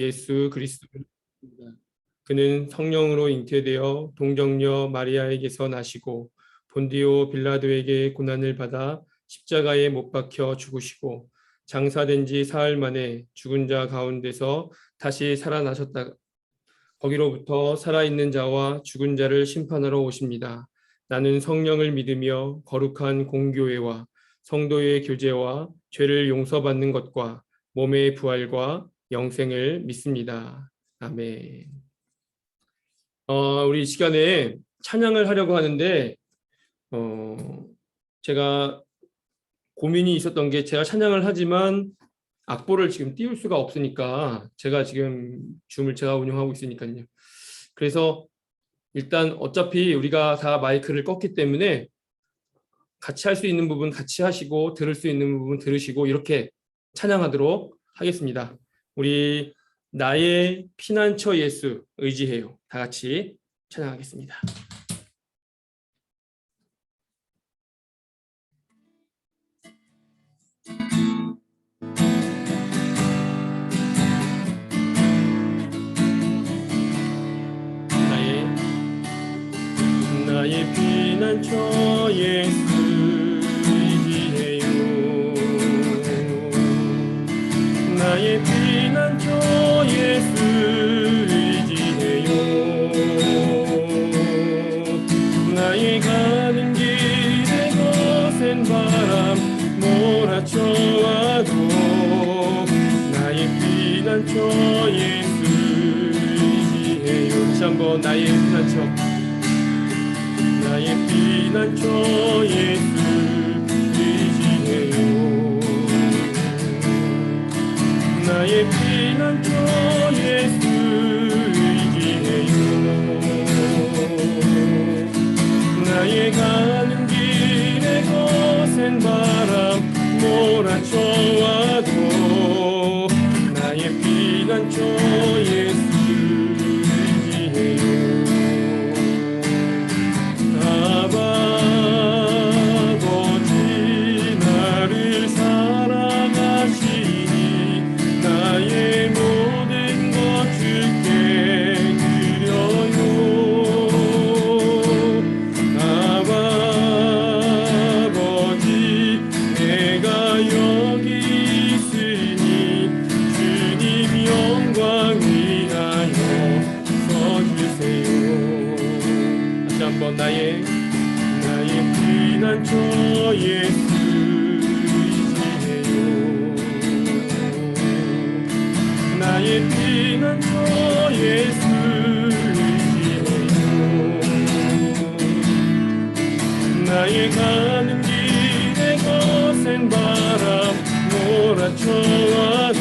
예수 그리스도입니다. 그는 성령으로 잉태되어 동정녀 마리아에게서 나시고 본디오 빌라도에게 고난을 받아 십자가에 못 박혀 죽으시고 장사된 지 사흘 만에 죽은 자 가운데서 다시 살아나셨다. 거기로부터 살아있는 자와 죽은 자를 심판하러 오십니다. 나는 성령을 믿으며 거룩한 공교회와 성도의 교제와 죄를 용서받는 것과 몸의 부활과 영생을 믿습니다. 아멘. 우리 이 시간에 찬양을 하려고 하는데 제가 고민이 있었던 게 제가 찬양을 하지만 악보를 지금 띄울 수가 없으니까 제가 지금 줌을 제가 운영하고 있으니까요. 그래서 일단 어차피 우리가 다 마이크를 껐기 때문에 같이 할 수 있는 부분 같이 하시고 들을 수 있는 부분 들으시고 이렇게 찬양하도록 하겠습니다. 우리 나의 피난처 예수 의지해요. 다 같이 찬양하겠습니다. 나의 피난처 예수 의지해요. 나의 피난처 예수 의지해요. 나의 가는 길에 거센 바람 몰아쳐와도 나의 피난처 예수 의지해요. 다시 한번 나의 피난처 나의 피난처 예수 의지해요. 나의 피난처 예수 의지해요. 나의 가는 길에 거센 바람 몰아쳐와도 나의 피난처 예수 나의 피난처 예수 의지해요. 나의 피난처 예수 의지해요. 나의 가는 길에 거센 바람 몰아쳐와도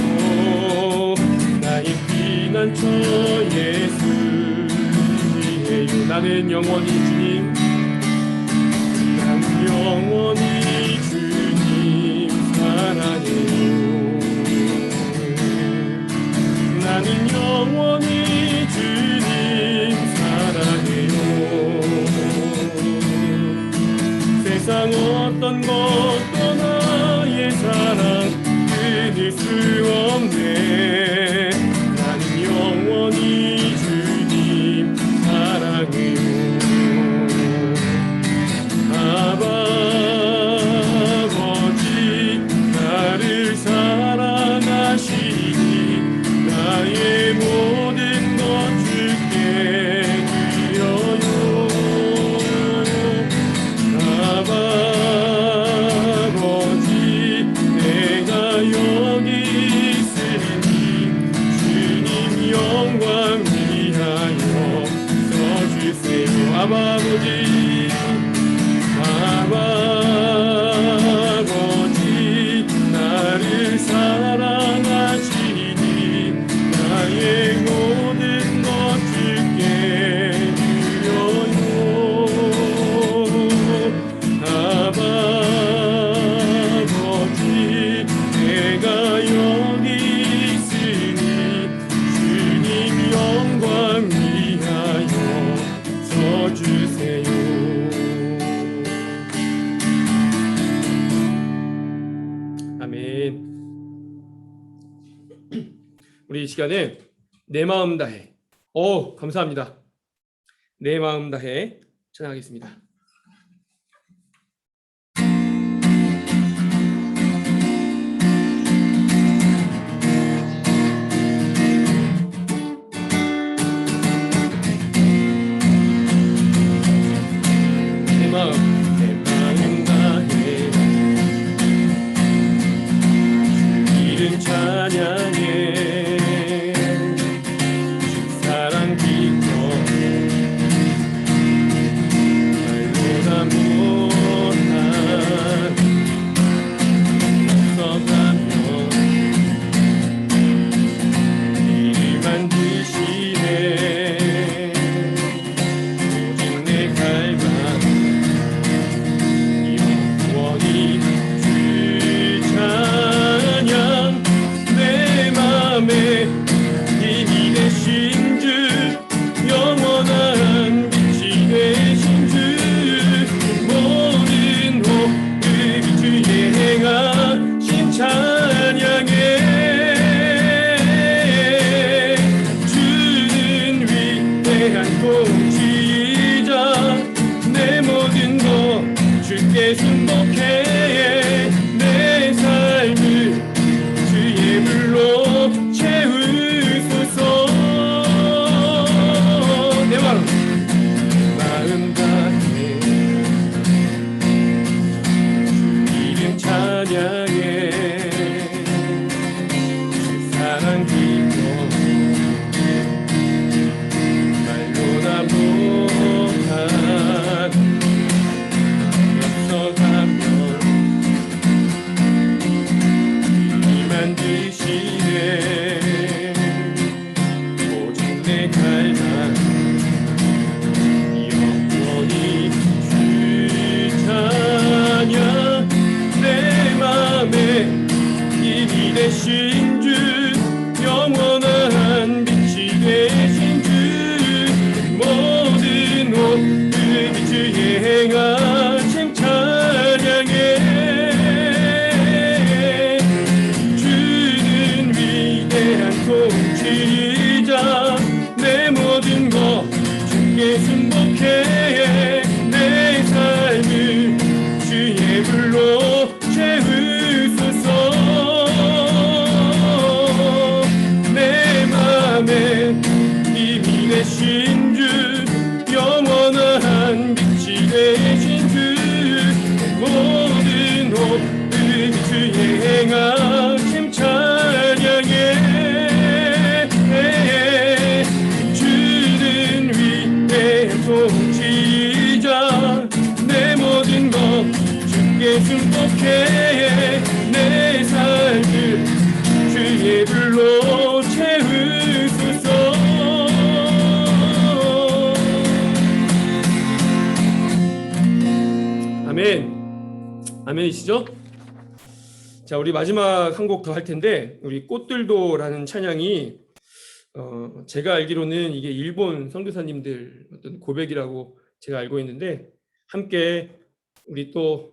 나의 피난처 예수 의지해요. 나는 영원히 주님, 나는 영원히 주님 사랑해요. 나는 영원히 주님 사랑해요. 세상 어떤 것도 나의 사랑 끊을 수 없네. 나는 영원히 주님 사랑해요. 아버지 나를 사랑하시니 나의 모든 것 주께 드려요. 아버지 내가 여기 있으니 주님 영광 위하여 써주세요. 아버지 나를 사랑하시니 나의 모든 것 주께 드려요. 아버지 내가 여기 있으니 주님 영광 위하여 써주세요. 아멘. 우리 이 시간에 내 마음 다해. 감사합니다. 내 마음 다해 찬양하겠습니다. 내 마음 다해 이름 찬양해 사랑 기뻐 말로 다 못한 없어가며 이를 만드시네 오직 내 갈망 힘이 되신 주 영원한 빛이 되신 주 모든 호흡이 주의 행하신 찬양해 주는 위대한 통치자 내 모든 것 주께 순복해 내 삶을 주의 불로 마음 다해 이름 찬양해 사랑 기뻐 말로 다 못한 역서가며 이 만드시네 오직 내 갈망 내 맘에 힘이 되신 주 영원한 빛이 되신 주 모든 호흡이 주의 행하심 찬양해 주는 위대한 통치자 내 모든 것 주께 순복해 내 삶을 주의 불로 채우소서 내 맘에 힘이 되신 주 영원한 빛이 되신 주 모든 호흡이 주의 행하심 찬양해 주는 위대한 통치자 내 모든 것 주께 순복해 내 삶을 주의 불로 채우소서 아멘. 아멘이시죠? 자, 우리 마지막 한 곡 더 할 텐데 우리 꽃들도라는 찬양이 제가 알기로는 이게 일본 선교사님들 어떤 고백이라고 제가 알고 있는데 함께 우리 또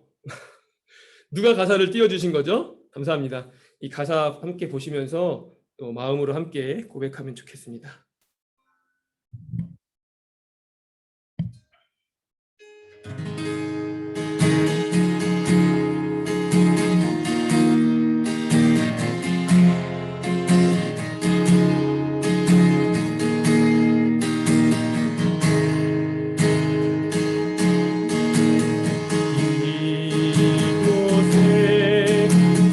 누가 가사를 띄워주신 거죠? 감사합니다. 이 가사 함께 보시면서 또 마음으로 함께 고백하면 좋겠습니다.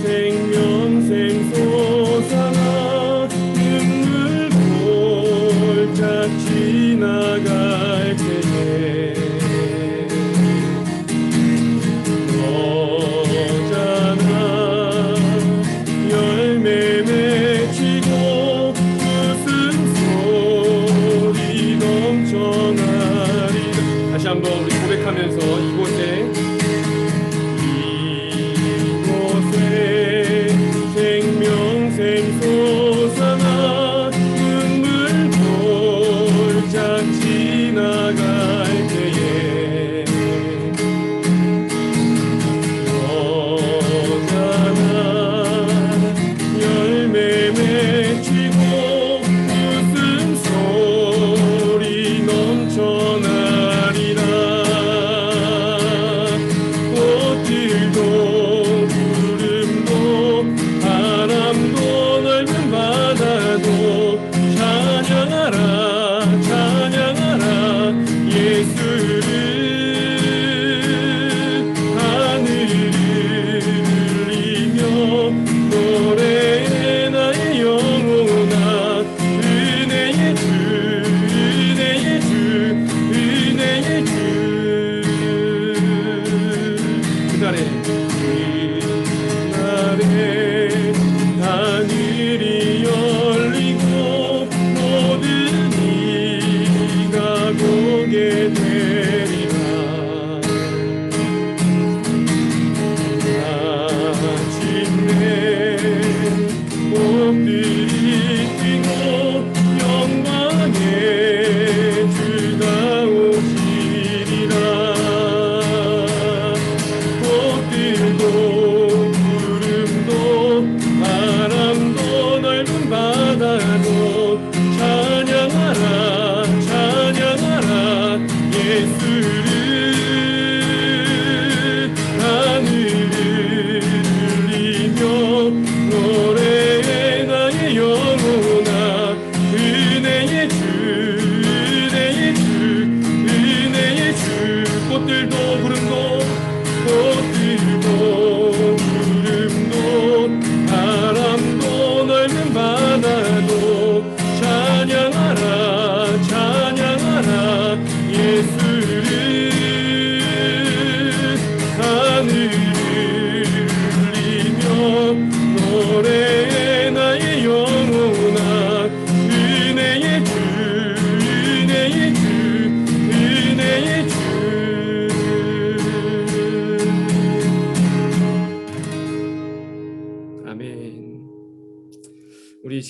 생명샘 솟아나 눈물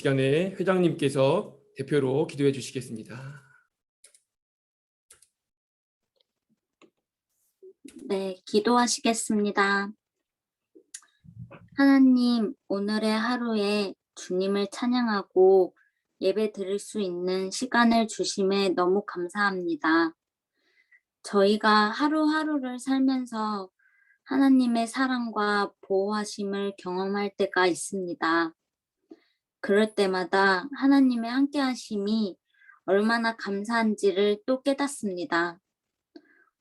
시간에 회장님께서 대표로 기도해 주시겠습니다. 네, 기도하시겠습니다. 하나님, 오늘의 하루에 주님을 찬양하고 예배 드릴 수 있는 시간을 주심에 너무 감사합니다. 저희가 하루하루를 살면서 하나님의 사랑과 보호하심을 경험할 때가 있습니다. 그럴 때마다 하나님의 함께하심이 얼마나 감사한지를 또 깨닫습니다.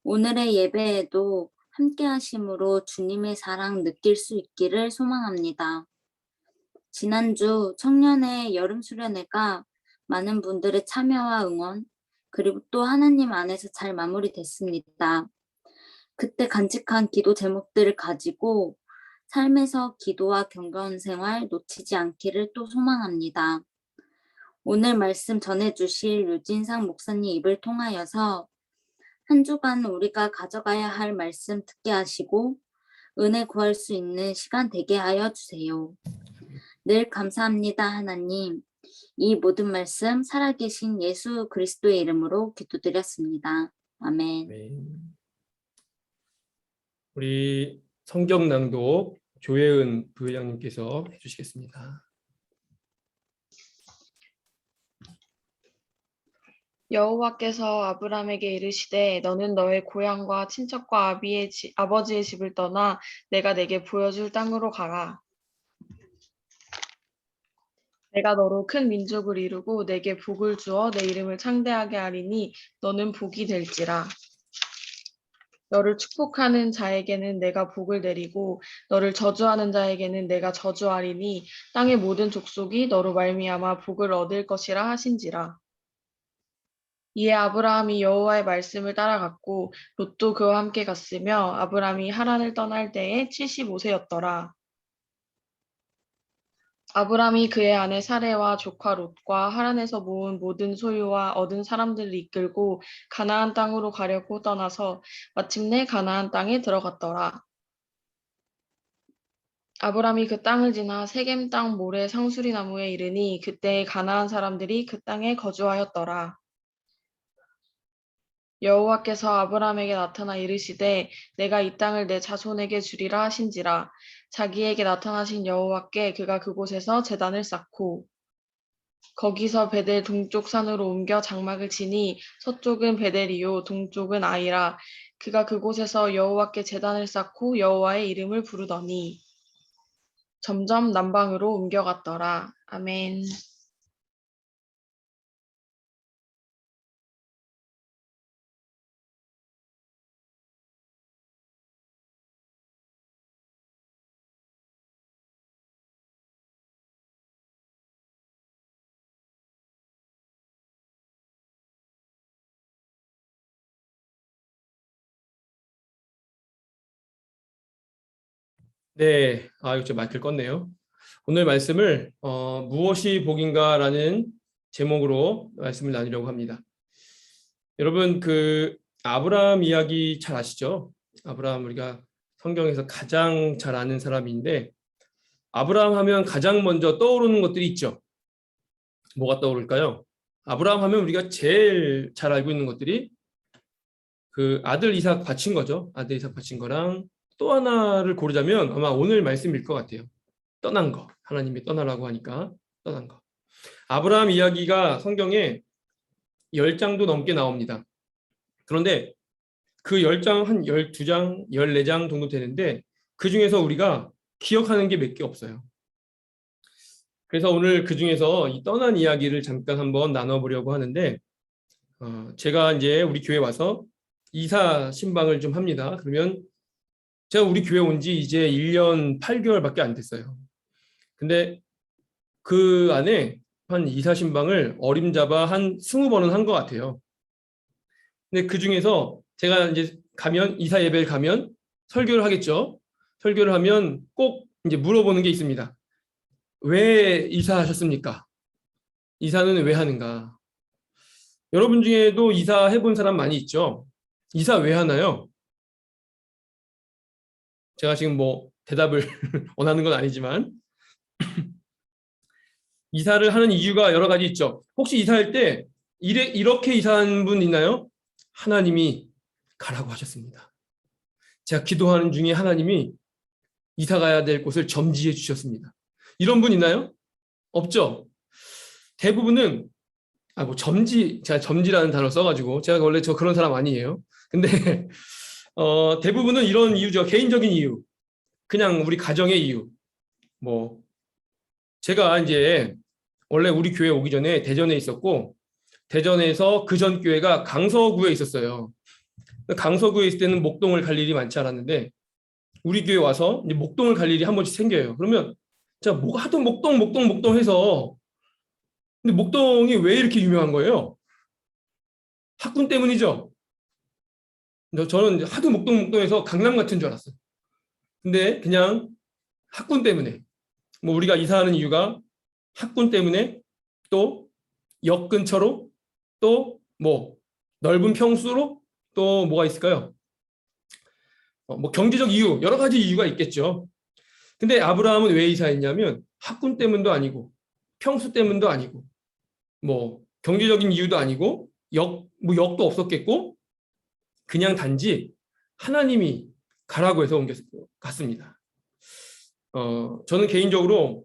오늘의 예배에도 함께하심으로 주님의 사랑 느낄 수 있기를 소망합니다. 지난주 청년의 여름 수련회가 많은 분들의 참여와 응원, 그리고 또 하나님 안에서 잘 마무리됐습니다. 그때 간직한 기도 제목들을 가지고 삶에서 기도와 경건 생활 놓치지 않기를 또 소망합니다. 오늘 말씀 전해주실 유진상 목사님 입을 통하여서 한 주간 우리가 가져가야 할 말씀 듣게 하시고 은혜 구할 수 있는 시간 되게 하여 주세요. 늘 감사합니다, 하나님. 이 모든 말씀 살아계신 예수 그리스도의 이름으로 기도드렸습니다. 아멘. 네. 우리 성경 낭독 조혜은 부회장님께서 해주시겠습니다. 여호와께서 아브람에게 이르시되 너는 너의 고향과 친척과 아버지의 집을 떠나 내가 내게 보여줄 땅으로 가라. 내가 너로 큰 민족을 이루고 내게 복을 주어 내 이름을 창대하게 하리니 너는 복이 될지라. 너를 축복하는 자에게는 내가 복을 내리고 너를 저주하는 자에게는 내가 저주하리니 땅의 모든 족속이 너로 말미암아 복을 얻을 것이라 하신지라. 이에 아브라함이 여호와의 말씀을 따라갔고 롯도 그와 함께 갔으며 아브라함이 하란을 떠날 때에 75세였더라. 아브라함이 그의 아내 사레와 조카 롯과 하란에서 모은 모든 소유와 얻은 사람들을 이끌고 가나안 땅으로 가려고 떠나서 마침내 가나안 땅에 들어갔더라. 아브라함이 그 땅을 지나 세겜 땅 모래 상수리 나무에 이르니 그때에 가나안 사람들이 그 땅에 거주하였더라. 여호와께서 아브라함에게 나타나 이르시되 내가 이 땅을 내 자손에게 주리라 하신지라. 자기에게 나타나신 여호와께 그가 그곳에서 제단을 쌓고 거기서 베델 동쪽 산으로 옮겨 장막을 치니 서쪽은 베델이요 동쪽은 아이라. 그가 그곳에서 여호와께 제단을 쌓고 여호와의 이름을 부르더니 점점 남방으로 옮겨갔더라. 아멘. 네, 이거 좀 마이크를 껐네요. 오늘 말씀을 무엇이 복인가라는 제목으로 말씀을 나누려고 합니다. 여러분 그 아브라함 이야기 잘 아시죠? 아브라함 우리가 성경에서 가장 잘 아는 사람인데 아브라함 하면 가장 먼저 떠오르는 것들이 있죠. 뭐가 떠오를까요? 아브라함 하면 우리가 제일 잘 알고 있는 것들이 그 아들 이삭 바친 거죠. 아들 이삭 바친 거랑 또 하나를 고르자면 아마 오늘 말씀일 것 같아요. 떠난 거. 하나님이 떠나라고 하니까 떠난 거. 아브라함 이야기가 성경에 10장도 넘게 나옵니다. 그런데 그 10장 한 12장, 14장 정도 되는데 그 중에서 우리가 기억하는 게 몇 개 없어요. 그래서 오늘 그 중에서 이 떠난 이야기를 잠깐 한번 나눠보려고 하는데 제가 이제 우리 교회 와서 이사 신방을 좀 합니다. 그러면 제가 우리 교회 온 지 이제 1년 8개월밖에 안 됐어요. 근데 그 안에 한 이사 신방을 어림잡아 한 20번은 한 것 같아요. 근데 그 중에서 제가 이제 가면 이사 예배를 가면 설교를 하겠죠. 설교를 하면 꼭 이제 물어보는 게 있습니다. 왜 이사하셨습니까? 이사는 왜 하는가? 여러분 중에도 이사 해본 사람 많이 있죠? 이사 왜 하나요? 제가 지금 뭐 대답을 원하는 건 아니지만 이사를 하는 이유가 여러 가지 있죠. 혹시 이사할 때 이렇게 이사한 분 있나요? 하나님이 가라고 하셨습니다. 제가 기도하는 중에 하나님이 이사 가야 될 곳을 점지해 주셨습니다. 이런 분 있나요? 없죠. 대부분은 뭐 제가 점지라는 단어 써가지고 제가 원래 저 그런 사람 아니에요. 근데 대부분은 이런 이유죠. 개인적인 이유, 그냥 우리 가정의 이유. 뭐 제가 이제 원래 우리 교회 오기 전에 대전에 있었고, 대전에서 그 전 교회가 강서구에 있었어요. 강서구에 있을 때는 목동을 갈 일이 많지 않았는데 우리 교회 와서 이제 목동을 갈 일이 한 번씩 생겨요. 그러면 제가 하도 목동 해서, 근데 목동이 왜 이렇게 유명한 거예요? 학군 때문이죠. 저는 이제 하도 목동해서 강남 같은 줄 알았어요. 근데 그냥 학군 때문에, 뭐 우리가 이사하는 이유가 학군 때문에, 또 역 근처로, 또 뭐 넓은 평수로, 또 뭐가 있을까요? 뭐 경제적 이유, 여러 가지 이유가 있겠죠. 근데 아브라함은 왜 이사했냐면 학군 때문도 아니고 평수 때문도 아니고 뭐 경제적인 이유도 아니고 역도 없었겠고, 그냥 단지 하나님이 가라고 해서 갔습니다. 저는 개인적으로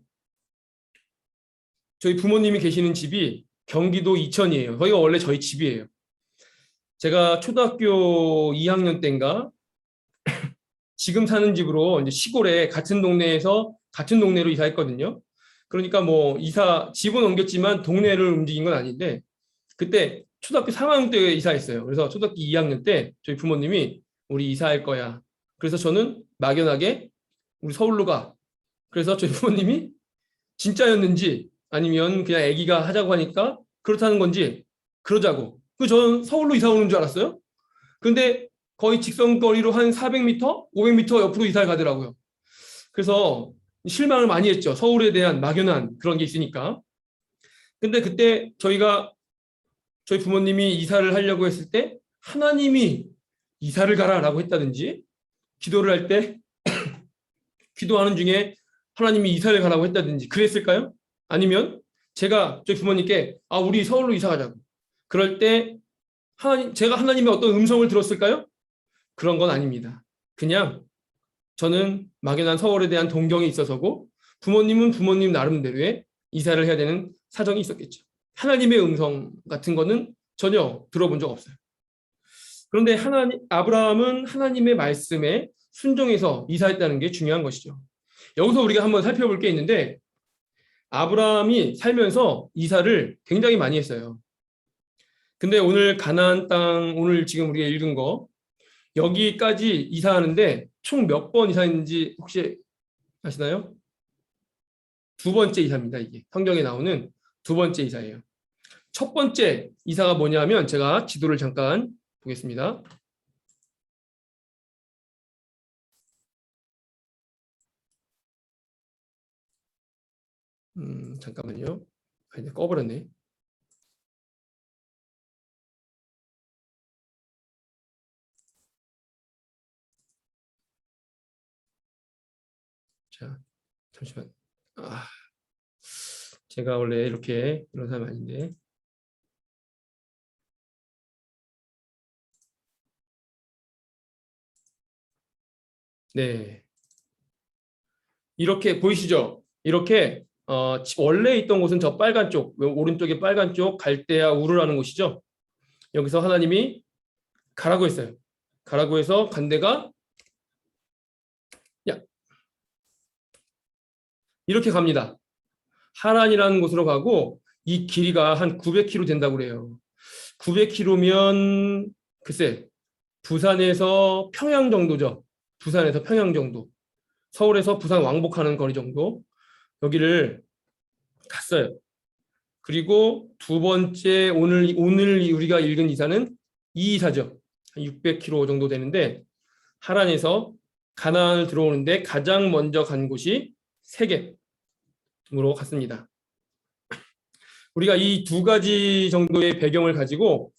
저희 부모님이 계시는 집이 경기도 이천이에요. 거기가 원래 저희 집이에요. 제가 초등학교 2학년 때인가 지금 사는 집으로 이제 시골에 같은 동네로 이사했거든요. 그러니까 뭐 집은 옮겼지만 동네를 움직인 건 아닌데, 그때 초등학교 3학년 때 이사했어요. 그래서 초등학교 2학년 때 저희 부모님이 우리 이사할 거야. 그래서 저는 막연하게 우리 서울로 가. 그래서 저희 부모님이 진짜였는지 아니면 그냥 아기가 하자고 하니까 그렇다는 건지 그러자고. 저는 서울로 이사 오는 줄 알았어요. 근데 거의 직선거리로 한 400m, 500m 옆으로 이사를 가더라고요. 그래서 실망을 많이 했죠. 서울에 대한 막연한 그런 게 있으니까. 근데 그때 저희 부모님이 이사를 하려고 했을 때 하나님이 이사를 가라라고 했다든지, 기도를 할 때 기도하는 중에 하나님이 이사를 가라고 했다든지 그랬을까요? 아니면 제가 저희 부모님께 우리 서울로 이사 가자고, 그럴 때 제가 하나님의 어떤 음성을 들었을까요? 그런 건 아닙니다. 그냥 저는 막연한 서울에 대한 동경이 있어서고, 부모님은 부모님 나름대로의 이사를 해야 되는 사정이 있었겠죠. 하나님의 음성 같은 거는 전혀 들어본 적 없어요. 그런데 아브라함은 하나님의 말씀에 순종해서 이사했다는 게 중요한 것이죠. 여기서 우리가 한번 살펴볼 게 있는데, 아브라함이 살면서 이사를 굉장히 많이 했어요. 근데 오늘 가나안 땅, 오늘 지금 우리가 읽은 거, 여기까지 이사하는데 총 몇 번 이사했는지 혹시 아시나요? 두 번째 이사입니다. 이게 성경에 나오는 두 번째 이사예요. 첫 번째 이사가 뭐냐면, 제가 지도를 잠깐 보겠습니다. 잠깐만요. 이제 꺼버렸네. 자, 잠시만. 제가 원래 이런 사람 아닌데. 네. 이렇게 보이시죠? 이렇게 원래 있던 곳은 저 빨간 쪽, 오른쪽에 빨간 쪽 갈대아 우르라는 곳이죠. 여기서 하나님이 가라고 했어요. 가라고 해서 간 데가 이렇게 갑니다. 하란이라는 곳으로 가고, 이 길이가 한 900km 된다고 그래요. 900km면 글쎄 부산에서 평양 정도죠. 부산에서 평양 정도. 서울에서 부산 왕복하는 거리 정도. 여기를 갔어요. 그리고 두 번째, 오늘 우리가 읽은 이사는 이 이사죠. 한 600km 정도 되는데, 하란에서 가나안을 들어오는데 가장 먼저 간 곳이 세겜으로 갔습니다. 우리가 이 두 가지 정도의 배경을 가지고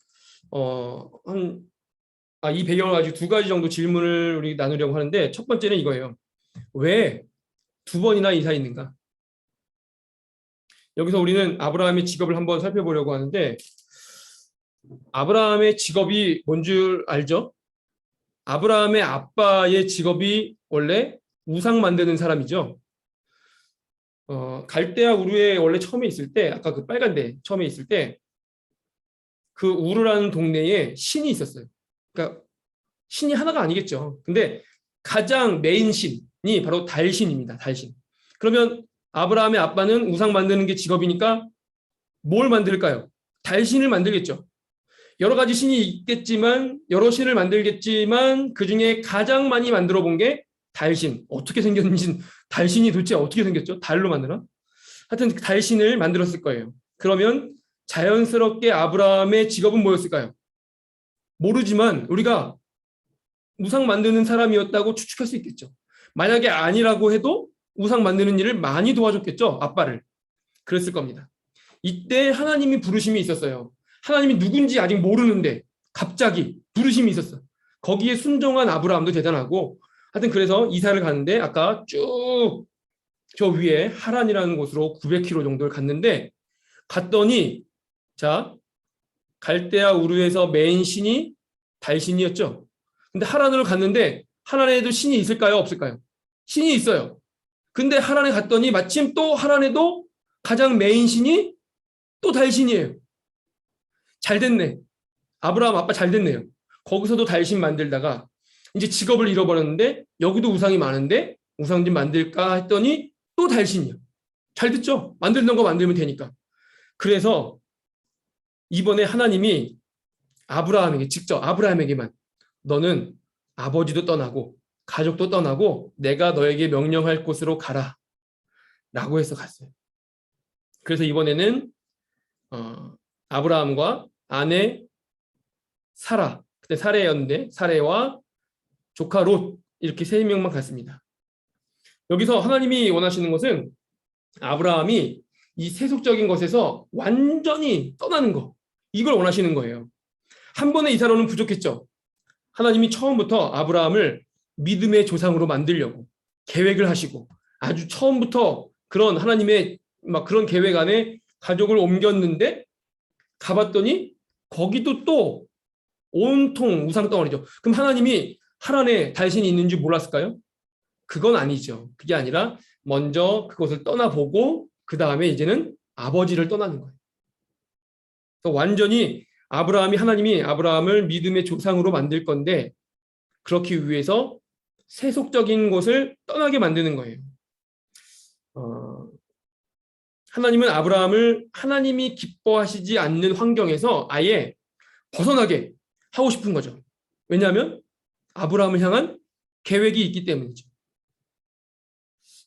이 배경을 가지고 두 가지 정도 질문을 우리 나누려고 하는데, 첫 번째는 이거예요. 왜 두 번이나 이사했는가? 여기서 우리는 아브라함의 직업을 한번 살펴보려고 하는데 아브라함의 직업이 뭔 줄 알죠? 아브라함의 아빠의 직업이 원래 우상 만드는 사람이죠. 갈대아 우르에 원래 처음에 있을 때 아까 그 빨간 데 처음에 있을 때 그 우르라는 동네에 신이 있었어요. 그러니까 신이 하나가 아니겠죠. 근데 가장 메인 신이 바로 달신입니다. 달신. 그러면 아브라함의 아빠는 우상 만드는 게 직업이니까 뭘 만들까요? 달신을 만들겠죠. 여러 가지 신이 있겠지만 여러 신을 만들겠지만 그중에 가장 많이 만들어 본 게 달신. 어떻게 생겼는지 달신이 도대체 어떻게 생겼죠? 달로 만드나? 하여튼 달신을 만들었을 거예요. 그러면 자연스럽게 아브라함의 직업은 뭐였을까요? 모르지만 우리가 우상 만드는 사람이었다고 추측할 수 있겠죠. 만약에 아니라고 해도 우상 만드는 일을 많이 도와줬겠죠. 아빠를. 그랬을 겁니다. 이때 하나님이 부르심이 있었어요. 하나님이 누군지 아직 모르는데 갑자기 부르심이 있었어요. 거기에 순종한 아브라함도 대단하고 하여튼 그래서 이사를 가는데 아까 쭉 저 위에 하란이라는 곳으로 900km 정도를 갔는데 갔더니 자 갈대아 우르에서 메인 신이 달신이었죠. 근데 하란으로 갔는데 하란에도 신이 있을까요? 없을까요? 신이 있어요. 근데 하란에 갔더니 마침 또 하란에도 가장 메인 신이 또 달신이에요. 잘 됐네. 아브라함 아빠 잘 됐네요. 거기서도 달신 만들다가 이제 직업을 잃어버렸는데 여기도 우상이 많은데 우상 좀 만들까 했더니 또 달신이요. 잘 됐죠? 만들던 거 만들면 되니까. 그래서 이번에 하나님이 아브라함에게 직접 아브라함에게만 너는 아버지도 떠나고 가족도 떠나고 내가 너에게 명령할 곳으로 가라 라고 해서 갔어요. 그래서 이번에는 아브라함과 아내 사라, 그때 사레였는데 사레와 조카 롯 이렇게 3명만 갔습니다. 여기서 하나님이 원하시는 것은 아브라함이 이 세속적인 것에서 완전히 떠나는 거 이걸 원하시는 거예요. 한 번의 이사로는 부족했죠. 하나님이 처음부터 아브라함을 믿음의 조상으로 만들려고 계획을 하시고 아주 처음부터 그런 하나님의 막 그런 계획 안에 가족을 옮겼는데 가봤더니 거기도 또 온통 우상덩어리죠. 그럼 하나님이 하란에 달신이 있는 줄 몰랐을까요? 그건 아니죠. 그게 아니라 먼저 그것을 떠나보고 그 다음에 이제는 아버지를 떠나는 거예요. 그래서 완전히 하나님이 아브라함을 믿음의 조상으로 만들 건데 그렇기 위해서 세속적인 것을 떠나게 만드는 거예요. 하나님은 아브라함을 하나님이 기뻐하시지 않는 환경에서 아예 벗어나게 하고 싶은 거죠. 왜냐하면 아브라함을 향한 계획이 있기 때문이죠.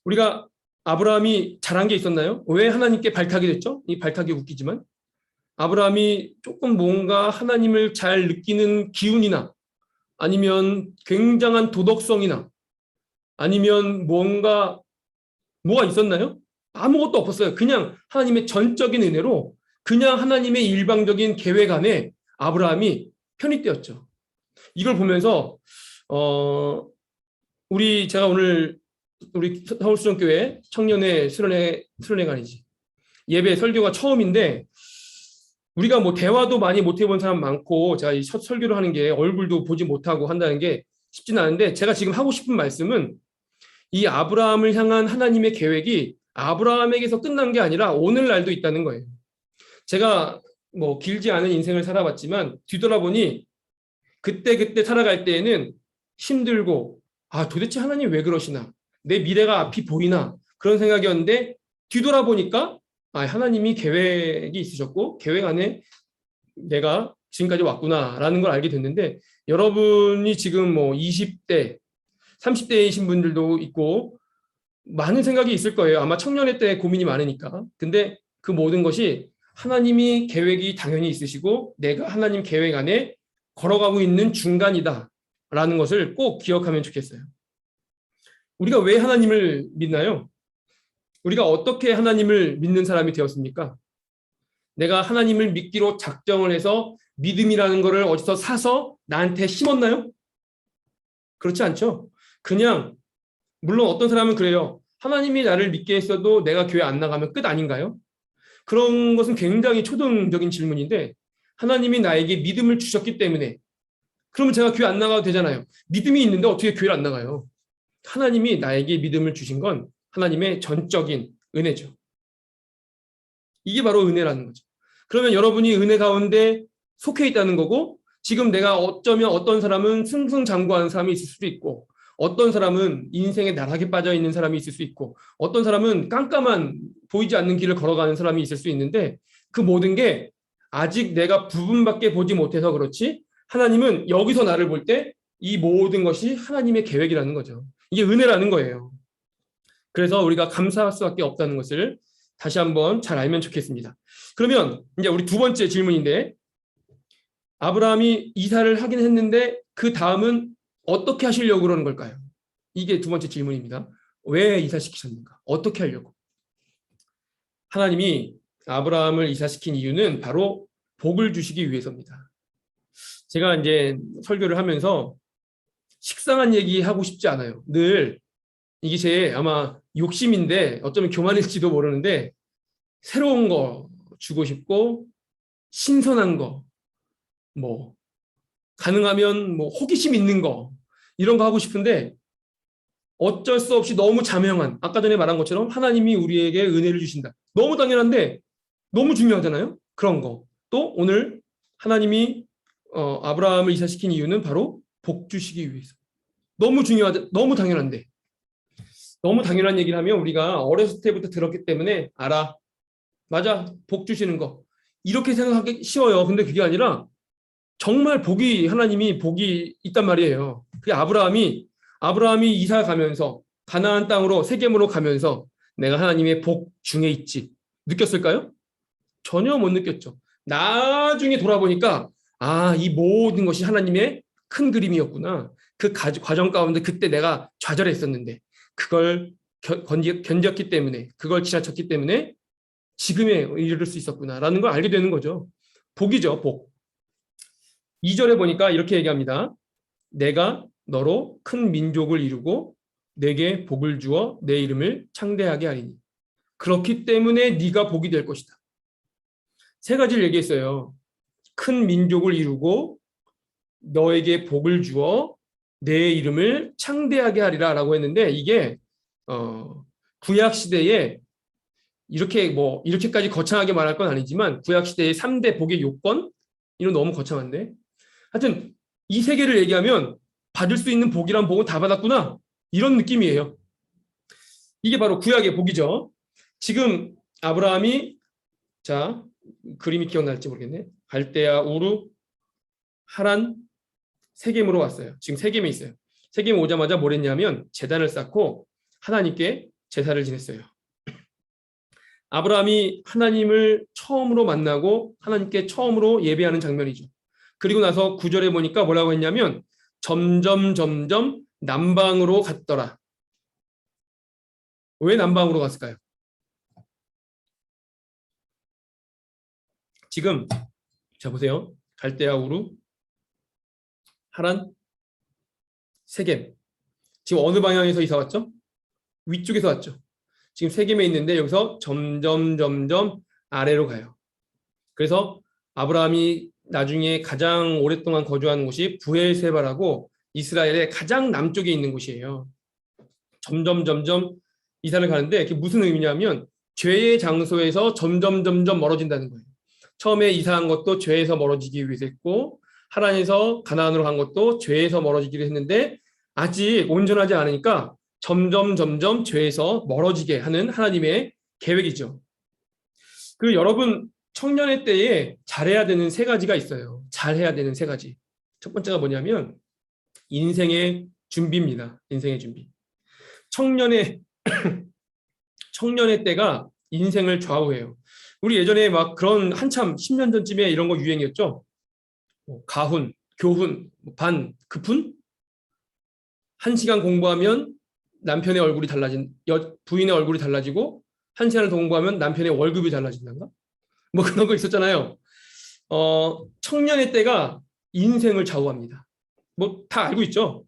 우리가 아브라함이 잘한 게 있었나요? 왜 하나님께 발탁이 됐죠? 이 발탁이 웃기지만 아브라함이 조금 뭔가 하나님을 잘 느끼는 기운이나 아니면 굉장한 도덕성이나 아니면 뭐가 있었나요? 아무것도 없었어요. 그냥 하나님의 전적인 은혜로 그냥 하나님의 일방적인 계획 안에 아브라함이 편입되었죠. 이걸 보면서 제가 오늘 우리 서울수련교회 청년의 수련회관이지 예배 설교가 처음인데 우리가 뭐 대화도 많이 못 해본 사람 많고 제가 이 첫 설교를 하는 게 얼굴도 보지 못하고 한다는 게 쉽지는 않은데 제가 지금 하고 싶은 말씀은 이 아브라함을 향한 하나님의 계획이 아브라함에게서 끝난 게 아니라 오늘날도 있다는 거예요. 제가 뭐 길지 않은 인생을 살아봤지만 뒤돌아보니 그때 살아갈 때에는 힘들고 도대체 하나님 왜 그러시나 내 미래가 앞이 보이나 그런 생각이었는데 뒤돌아보니까 하나님이 계획이 있으셨고 계획 안에 내가 지금까지 왔구나라는 걸 알게 됐는데 여러분이 지금 뭐 20대, 30대이신 분들도 있고 많은 생각이 있을 거예요. 아마 청년회 때 고민이 많으니까. 근데 그 모든 것이 하나님이 계획이 당연히 있으시고 내가 하나님 계획 안에 걸어가고 있는 중간이다라는 것을 꼭 기억하면 좋겠어요. 우리가 왜 하나님을 믿나요? 우리가 어떻게 하나님을 믿는 사람이 되었습니까? 내가 하나님을 믿기로 작정을 해서 믿음이라는 것을 어디서 사서 나한테 심었나요? 그렇지 않죠. 그냥 물론 어떤 사람은 그래요. 하나님이 나를 믿게 했어도 내가 교회 안 나가면 끝 아닌가요? 그런 것은 굉장히 초등적인 질문인데 하나님이 나에게 믿음을 주셨기 때문에 그러면 제가 교회 안 나가도 되잖아요. 믿음이 있는데 어떻게 교회를 안 나가요? 하나님이 나에게 믿음을 주신 건 하나님의 전적인 은혜죠. 이게 바로 은혜라는 거죠. 그러면 여러분이 은혜 가운데 속해 있다는 거고 지금 내가 어쩌면 어떤 사람은 승승장구하는 사람이 있을 수도 있고 어떤 사람은 인생에 나락에 빠져 있는 사람이 있을 수 있고 어떤 사람은 깜깜한 보이지 않는 길을 걸어가는 사람이 있을 수 있는데 그 모든 게 아직 내가 부분밖에 보지 못해서 그렇지 하나님은 여기서 나를 볼 때 이 모든 것이 하나님의 계획이라는 거죠. 이게 은혜라는 거예요. 그래서 우리가 감사할 수밖에 없다는 것을 다시 한번 잘 알면 좋겠습니다. 그러면 이제 우리 두 번째 질문인데 아브라함이 이사를 하긴 했는데 그 다음은 어떻게 하시려고 그러는 걸까요? 이게 두 번째 질문입니다. 왜 이사시키셨는가? 어떻게 하려고? 하나님이 아브라함을 이사시킨 이유는 바로 복을 주시기 위해서입니다. 제가 이제 설교를 하면서 식상한 얘기 하고 싶지 않아요. 늘 이게 제 아마 욕심인데 어쩌면 교만일지도 모르는데 새로운 거 주고 싶고 신선한 거, 뭐 가능하면 뭐 호기심 있는 거 이런 거 하고 싶은데 어쩔 수 없이 너무 자명한 아까 전에 말한 것처럼 하나님이 우리에게 은혜를 주신다. 너무 당연한데 너무 중요하잖아요. 그런 거. 또 오늘 하나님이 아브라함을 이사시킨 이유는 바로 복 주시기 위해서. 너무 중요하다. 너무 당연한데. 너무 당연한 얘기를 하면 우리가 어렸을 때부터 들었기 때문에 알아. 맞아. 복 주시는 거. 이렇게 생각하기 쉬워요. 근데 그게 아니라 정말 하나님이 복이 있단 말이에요. 그게 아브라함이 이사 가면서 가나안 땅으로 세겜으로 가면서 내가 하나님의 복 중에 있지. 느꼈을까요? 전혀 못 느꼈죠. 나중에 돌아보니까 이 모든 것이 하나님의 큰 그림이었구나. 그 과정 가운데 그때 내가 좌절했었는데 그걸 견뎠기 때문에 그걸 지나쳤기 때문에 지금에 이르를 수 있었구나라는 걸 알게 되는 거죠. 복이죠, 복. 2절에 보니까 이렇게 얘기합니다. 내가 너로 큰 민족을 이루고 내게 복을 주어 내 이름을 창대하게 하리니 그렇기 때문에 네가 복이 될 것이다. 세 가지를 얘기했어요. 큰 민족을 이루고 너에게 복을 주어 내 이름을 창대하게 하리라 라고 했는데 이게 구약 시대에 이렇게까지 거창하게 말할 건 아니지만 구약 시대의 3대 복의 요건 이건 너무 거창한데 하여튼 이 세 개를 얘기하면 받을 수 있는 복이란 복은 다 받았구나 이런 느낌이에요. 이게 바로 구약의 복이죠. 지금 아브라함이 그림이 기억날지 모르겠네. 갈대아, 우르, 하란, 세겜으로 왔어요. 지금 세겜에 있어요. 세겜에 오자마자 뭘 했냐면 제단을 쌓고 하나님께 제사를 지냈어요. 아브라함이 하나님을 처음으로 만나고 하나님께 처음으로 예배하는 장면이죠. 그리고 나서 9절에 보니까 뭐라고 했냐면 점점 남방으로 갔더라. 왜 남방으로 갔을까요? 지금 자 보세요. 갈대아, 우르, 하란, 세겜. 지금 어느 방향에서 이사 왔죠? 위쪽에서 왔죠. 지금 세겜에 있는데 여기서 점점 아래로 가요. 그래서 아브라함이 나중에 가장 오랫동안 거주한 곳이 부엘세바라고 이스라엘의 가장 남쪽에 있는 곳이에요. 점점 이사를 가는데 그게 무슨 의미냐면 죄의 장소에서 점점 멀어진다는 거예요. 처음에 이사한 것도 죄에서 멀어지기 위해서 했고 하란에서 가나안으로 간 것도 죄에서 멀어지기로 했는데 아직 온전하지 않으니까 점점 죄에서 멀어지게 하는 하나님의 계획이죠. 그리고 여러분 청년의 때에 잘해야 되는 세 가지가 있어요. 잘해야 되는 세 가지. 첫 번째가 뭐냐면 인생의 준비입니다. 인생의 준비. 청년의 때가 인생을 좌우해요. 우리 예전에 막 그런 한참 10년 전쯤에 이런 거 유행이었죠. 가훈, 교훈, 반, 급훈? 1시간 공부하면 남편의 얼굴이 부인의 얼굴이 달라지고 1시간을 더 공부하면 남편의 월급이 달라진단가? 뭐 그런 거 있었잖아요. 청년의 때가 인생을 좌우합니다. 뭐 다 알고 있죠.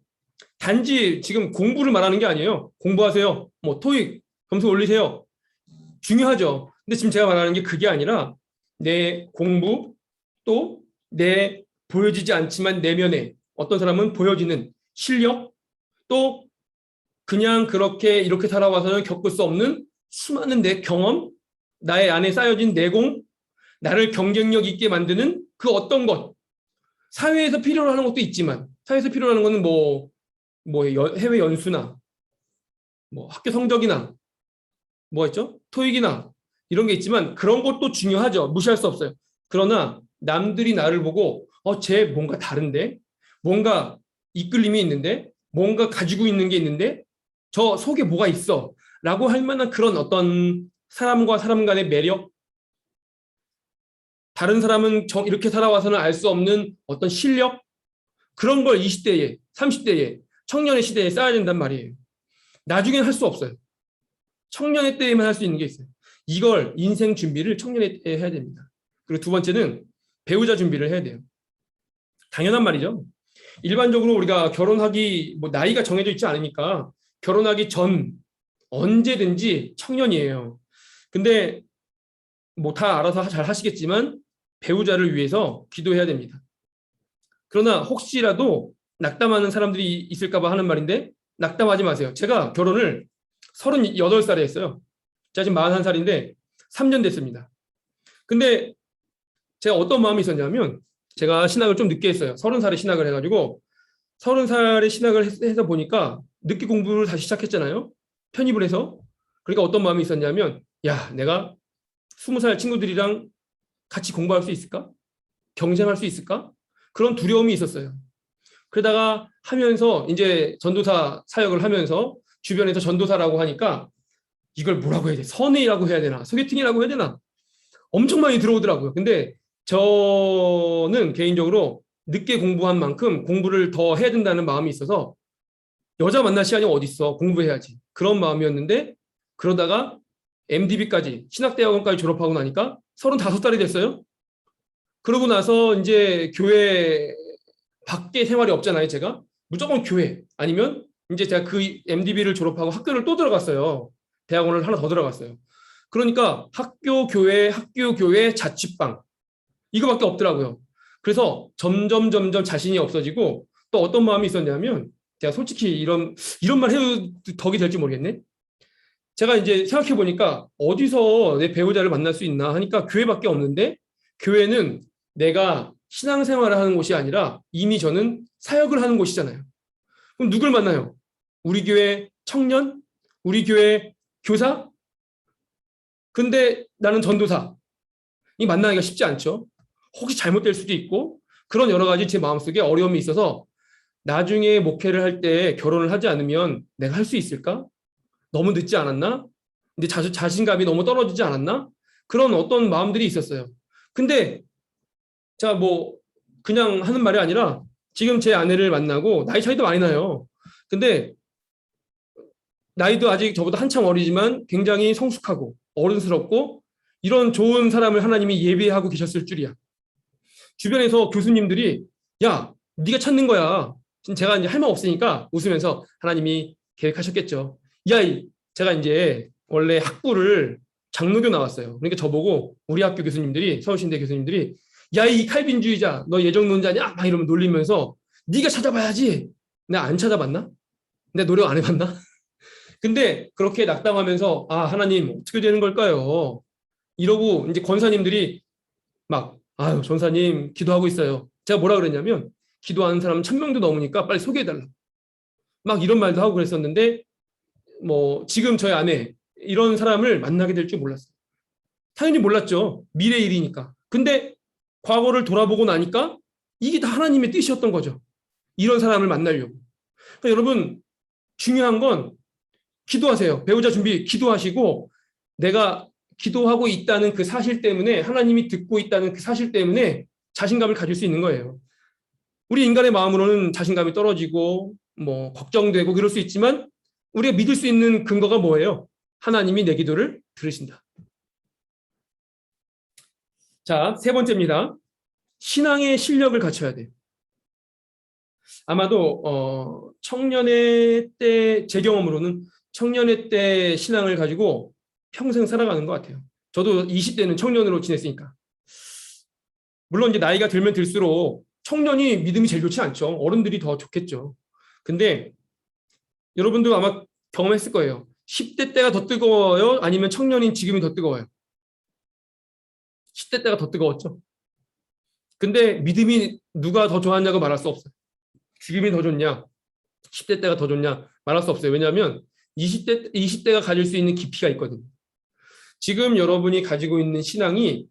단지 지금 공부를 말하는 게 아니에요. 공부하세요. 뭐 토익 점수 올리세요. 중요하죠. 근데 지금 제가 말하는 게 그게 아니라 내 공부 또 내 보여지지 않지만 내면에 어떤 사람은 보여지는 실력 또 그냥 그렇게 이렇게 살아와서는 겪을 수 없는 수많은 내 경험, 나의 안에 쌓여진 내공, 나를 경쟁력 있게 만드는 그 어떤 것, 사회에서 필요로 하는 것도 있지만 사회에서 필요로 하는 거는 해외 연수나 뭐 학교 성적이나 뭐가 있죠? 토익이나 이런 게 있지만 그런 것도 중요하죠. 무시할 수 없어요. 그러나 남들이 나를 보고 쟤 뭔가 다른데? 뭔가 이끌림이 있는데? 뭔가 가지고 있는 게 있는데? 저 속에 뭐가 있어? 라고 할 만한 그런 어떤 사람과 사람 간의 매력? 다른 사람은 이렇게 살아와서는 알 수 없는 어떤 실력? 그런 걸 20대에, 30대에, 청년의 시대에 쌓아야 된단 말이에요. 나중에는 할 수 없어요. 청년의 때에만 할 수 있는 게 있어요. 이걸 인생 준비를 청년의 때에 해야 됩니다. 그리고 두 번째는 배우자 준비를 해야 돼요. 당연한 말이죠. 일반적으로 우리가 결혼하기 나이가 정해져 있지 않으니까 결혼하기 전 언제든지 청년이에요. 근데 다 알아서 잘 하시겠지만 배우자를 위해서 기도해야 됩니다. 그러나 혹시라도 낙담하는 사람들이 있을까 봐 하는 말인데 낙담하지 마세요. 제가 결혼을 38살에 했어요. 제가 지금 41살인데 3년 됐습니다. 근데 제가 어떤 마음이 있었냐면 제가 신학을 좀 늦게 했어요. 30살에 신학을 해가지고 30살에 신학을 해서 보니까 늦게 공부를 다시 시작했잖아요. 편입을 해서. 그러니까 어떤 마음이 있었냐면 야, 내가 20살 친구들이랑 같이 공부할 수 있을까? 경쟁할 수 있을까? 그런 두려움이 있었어요. 그러다가 하면서 이제 전도사 사역을 하면서 주변에서 전도사라고 하니까 이걸 뭐라고 해야 돼? 선회라고 해야 되나? 소개팅이라고 해야 되나? 엄청 많이 들어오더라고요. 근데 저는 개인적으로 늦게 공부한 만큼 공부를 더 해야 된다는 마음이 있어서 여자 만날 시간이 어디 있어? 공부해야지. 그런 마음이었는데 그러다가 MDB까지 신학대학원까지 졸업하고 나니까 35살이 됐어요. 그러고 나서 이제 교회 밖에 생활이 없잖아요, 제가. 무조건 교회. 아니면 이제 제가 그 MDB를 졸업하고 학교를 또 들어갔어요. 대학원을 하나 더 들어갔어요. 그러니까 학교, 교회, 자취방. 이거밖에 없더라고요. 그래서 점점 자신이 없어지고 또 어떤 마음이 있었냐면 제가 솔직히 이런 말 해도 덕이 될지 모르겠네. 제가 이제 생각해 보니까 어디서 내 배우자를 만날 수 있나 하니까 교회밖에 없는데 교회는 내가 신앙생활을 하는 곳이 아니라 이미 저는 사역을 하는 곳이잖아요. 그럼 누굴 만나요? 우리 교회 청년? 우리 교회 교사? 근데 나는 전도사. 이 만나기가 쉽지 않죠. 혹시 잘못될 수도 있고 그런 여러 가지 제 마음속에 어려움이 있어서 나중에 목회를 할 때 결혼을 하지 않으면 내가 할 수 있을까? 너무 늦지 않았나? 근데 자신감이 너무 떨어지지 않았나? 그런 어떤 마음들이 있었어요. 근데 자, 그냥 하는 말이 아니라 지금 제 아내를 만나고 나이 차이도 많이 나요. 근데 나이도 아직 저보다 한참 어리지만 굉장히 성숙하고 어른스럽고 이런 좋은 사람을 하나님이 예비하고 계셨을 줄이야. 주변에서 교수님들이 야, 네가 찾는 거야. 제가 이제 할 말 없으니까 웃으면서 하나님이 계획하셨겠죠. 제가 이제 원래 학부를 장로교 나왔어요. 그러니까 저보고 우리 학교 교수님들이 서울신대 교수님들이 야, 이 칼빈주의자, 너 예정론자냐? 막 이러면 놀리면서 네가 찾아봐야지. 내가 안 찾아봤나? 내가 노력 안 해봤나? 근데 그렇게 낙담하면서 하나님 어떻게 되는 걸까요? 이러고 이제 권사님들이 막 아유 전사님 기도하고 있어요. 제가 뭐라 그랬냐면 기도하는 사람 1000명도 넘으니까 빨리 소개해달라. 막 이런 말도 하고 그랬었는데 지금 저희 아내 이런 사람을 만나게 될 줄 몰랐어요. 당연히 몰랐죠. 미래 일이니까. 근데 과거를 돌아보고 나니까 이게 다 하나님의 뜻이었던 거죠. 이런 사람을 만나려고. 그러니까 여러분 중요한 건 기도하세요. 배우자 준비 기도하시고 내가 기도하고 있다는 그 사실 때문에 하나님이 듣고 있다는 그 사실 때문에 자신감을 가질 수 있는 거예요. 우리 인간의 마음으로는 자신감이 떨어지고 걱정되고 그럴 수 있지만 우리가 믿을 수 있는 근거가 뭐예요? 하나님이 내 기도를 들으신다. 자, 세 번째입니다. 신앙의 실력을 갖춰야 돼요. 아마도 청년의 때 제 경험으로는 청년의 때 신앙을 가지고 평생 살아가는 것 같아요. 저도 20대는 청년으로 지냈으니까. 물론 이제 나이가 들면 들수록 청년이 믿음이 제일 좋지 않죠. 어른들이 더 좋겠죠. 근데 여러분도 아마 경험했을 거예요. 10대 때가 더 뜨거워요? 아니면 청년인 지금이 더 뜨거워요? 10대 때가 더 뜨거웠죠. 근데 믿음이 누가 더 좋았냐고 말할 수 없어요. 지금이 더 좋냐? 10대 때가 더 좋냐? 말할 수 없어요. 왜냐하면 20대가 가질 수 있는 깊이가 있거든요. 지금 여러분이 가지고 있는 신앙이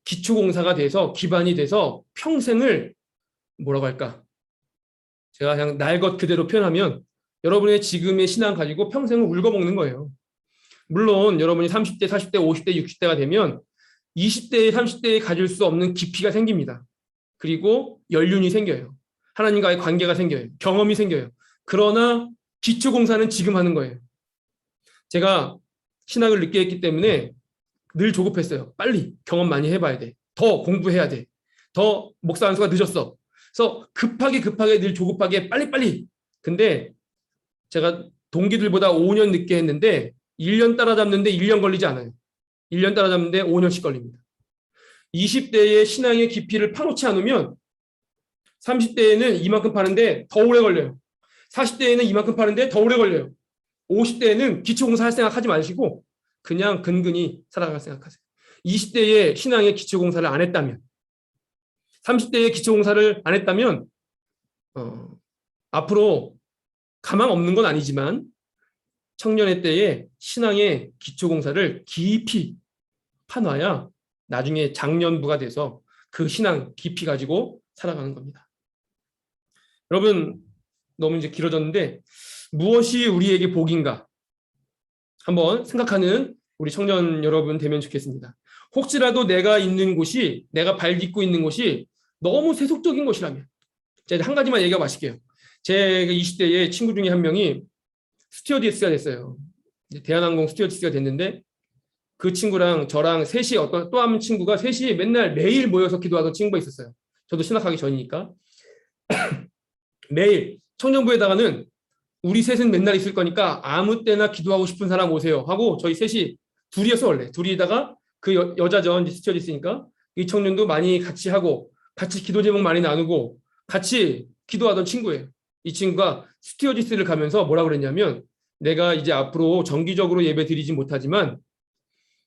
기초공사가 돼서 기반이 돼서 평생을 뭐라고 할까? 제가 그냥 날 것 그대로 표현하면 여러분의 지금의 신앙 가지고 평생을 울거먹는 거예요. 물론 여러분이 30대, 40대, 50대, 60대가 되면 20대, 30대에 가질 수 없는 깊이가 생깁니다. 그리고 연륜이 생겨요. 하나님과의 관계가 생겨요. 경험이 생겨요. 그러나 기초공사는 지금 하는 거예요. 제가 신학을 늦게 했기 때문에 늘 조급했어요. 빨리 경험 많이 해봐야 돼. 더 공부해야 돼. 더 목사 안수가 늦었어. 그래서 급하게 늘 조급하게 빨리. 근데 제가 동기들보다 5년 늦게 했는데 1년 따라잡는데 1년 걸리지 않아요. 1년 따라잡는데 5년씩 걸립니다. 20대의 신앙의 깊이를 파놓지 않으면 30대에는 이만큼 파는데 더 오래 걸려요. 40대에는 이만큼 파는데 더 오래 걸려요. 50대에는 기초공사 할 생각 하지 마시고 그냥 근근히 살아갈 생각하세요. 20대의 신앙의 기초공사를 안 했다면 30대의 기초공사를 안 했다면 앞으로 가망 없는 건 아니지만 청년의 때에 신앙의 기초공사를 깊이 파놔야 나중에 장년부가 돼서 그 신앙 깊이 가지고 살아가는 겁니다. 여러분 너무 이제 길어졌는데 무엇이 우리에게 복인가 한번 생각하는 우리 청년 여러분 되면 좋겠습니다. 혹시라도 내가 있는 곳이 내가 발 딛고 있는 곳이 너무 세속적인 곳이라면 제가 한 가지만 얘기하고 마실게요. 제 20대의 친구 중에 한 명이 스튜어디스가 됐어요. 대한항공 스튜어디스가 됐는데 그 친구랑 저랑 셋이 어떤 또 한 친구가 셋이 맨날 매일 모여서 기도하던 친구가 있었어요. 저도 신학하기 전이니까 매일 청년부에다가는 우리 셋은 맨날 있을 거니까 아무 때나 기도하고 싶은 사람 오세요 하고 저희 셋이 둘이었어 원래 둘이다가 그 여자죠 스튜어디스니까 이 청년도 많이 같이 하고 같이 기도 제목 많이 나누고 같이 기도하던 친구예요. 이 친구가 스튜어디스를 가면서 뭐라 그랬냐면 내가 이제 앞으로 정기적으로 예배 드리지 못하지만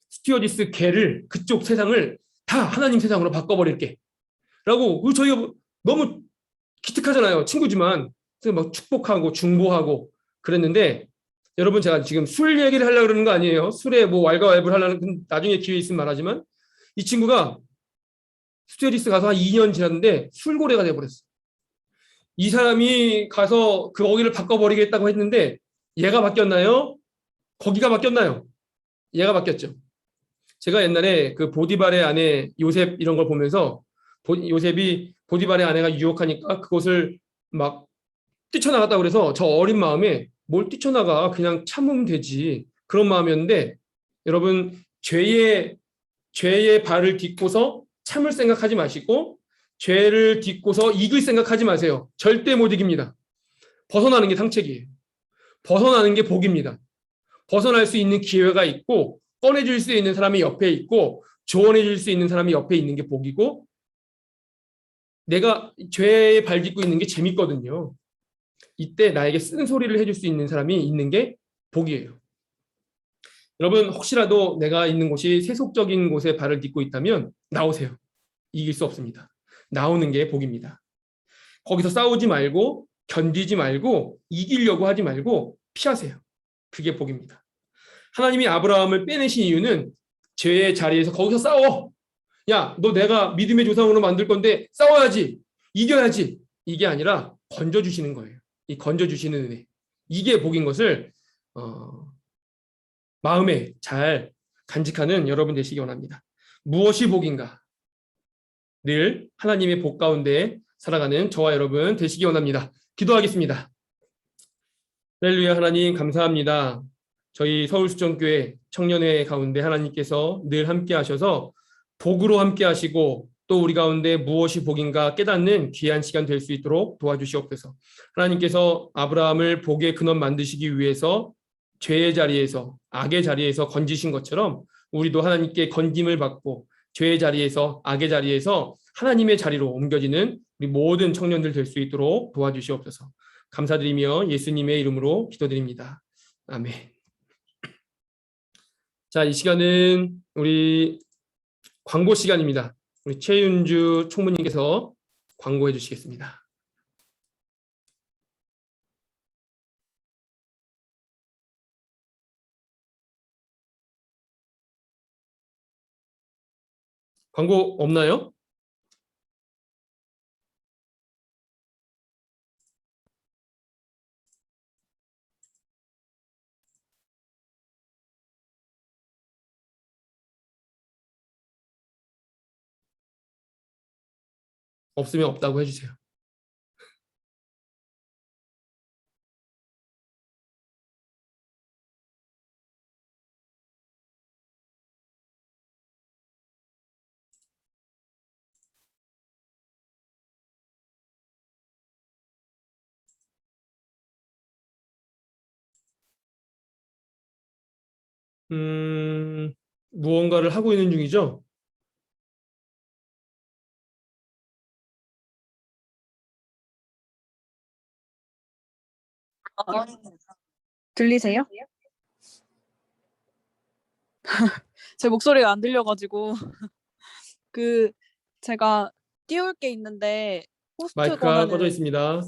스튜어디스 개를 그쪽 세상을 다 하나님 세상으로 바꿔버릴게 라고 저희가 너무 기특하잖아요. 친구지만 막 축복하고 중보하고 그랬는데 여러분 제가 지금 술 얘기를 하려고 그러는 거 아니에요. 술에 뭐 왈가왈부를 하려는 나중에 기회 있으면 말하지만 이 친구가 스튜어디스 가서 한 2년 지났는데 술고래가 돼버렸어. 이 사람이 가서 그 거기를 바꿔버리겠다고 했는데 얘가 바뀌었나요? 거기가 바뀌었나요? 얘가 바뀌었죠. 제가 옛날에 그 보디발의 아내 요셉 이런 걸 보면서 요셉이 보디발의 아내가 유혹하니까 그곳을 막 뛰쳐나갔다고 그래서 저 어린 마음에 뭘 뛰쳐나가 그냥 참으면 되지 그런 마음이었는데 여러분 죄의 발을 딛고서 참을 생각하지 마시고 죄를 딛고서 이길 생각하지 마세요. 절대 못 이깁니다. 벗어나는 게 상책이에요. 벗어나는 게 복입니다. 벗어날 수 있는 기회가 있고 꺼내줄 수 있는 사람이 옆에 있고 조언해줄 수 있는 사람이 옆에 있는 게 복이고 내가 죄에 발 딛고 있는 게 재밌거든요. 이때 나에게 쓴소리를 해줄 수 있는 사람이 있는 게 복이에요. 여러분 혹시라도 내가 있는 곳이 세속적인 곳에 발을 딛고 있다면 나오세요. 이길 수 없습니다. 나오는 게 복입니다. 거기서 싸우지 말고 견디지 말고 이기려고 하지 말고 피하세요. 그게 복입니다. 하나님이 아브라함을 빼내신 이유는 죄의 자리에서 거기서 싸워. 야, 너 내가 믿음의 조상으로 만들 건데 싸워야지. 이겨야지. 이게 아니라 건져주시는 거예요. 이 건져주시는 은혜. 이게 복인 것을 마음에 잘 간직하는 여러분 되시기 원합니다. 무엇이 복인가? 늘 하나님의 복 가운데 살아가는 저와 여러분 되시기 원합니다. 기도하겠습니다. 할렐루야. 하나님 감사합니다. 저희 서울수정교회 청년회 가운데 하나님께서 늘 함께 하셔서 복으로 함께 하시고 또 우리 가운데 무엇이 복인가 깨닫는 귀한 시간 될 수 있도록 도와주시옵소서. 하나님께서 아브라함을 복의 근원 만드시기 위해서 죄의 자리에서 악의 자리에서 건지신 것처럼 우리도 하나님께 건짐을 받고 죄의 자리에서 악의 자리에서 하나님의 자리로 옮겨지는 우리 모든 청년들 될 수 있도록 도와주시옵소서. 감사드리며 예수님의 이름으로 기도드립니다. 아멘. 자, 이 시간은 우리 광고 시간입니다. 우리 최윤주 총무님께서 광고해 주시겠습니다. 광고 없나요? 없으면 없다고 해주세요. 무언가를 하고 있는 중이죠? 들리세요? 제 목소리가 안 들려가지고 그 제가 띄울 게 있는데 호스트 마이크가 꺼져 권한을 있습니다.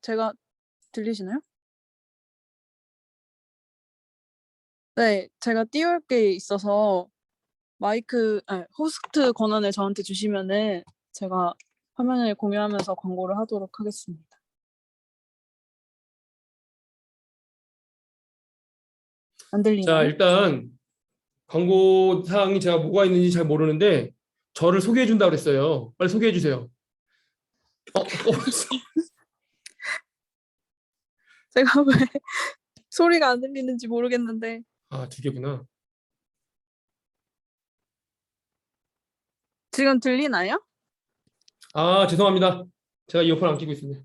제가 들리시나요? 네, 제가 띄울 게 있어서 호스트 권한을 저한테 주시면은 제가 화면을 공유하면서 광고를 하도록 하겠습니다. 안 자, 들리나요? 일단 광고 사항이 제가 뭐가 있는지 잘 모르는데 저를 소개해 준다고 그랬어요. 빨리 소개해 주세요. 제가 왜 소리가 안 들리는지 모르겠는데 아, 두 개구나. 지금 들리나요? 아, 죄송합니다. 제가 이어폰 안 끼고 있습니다.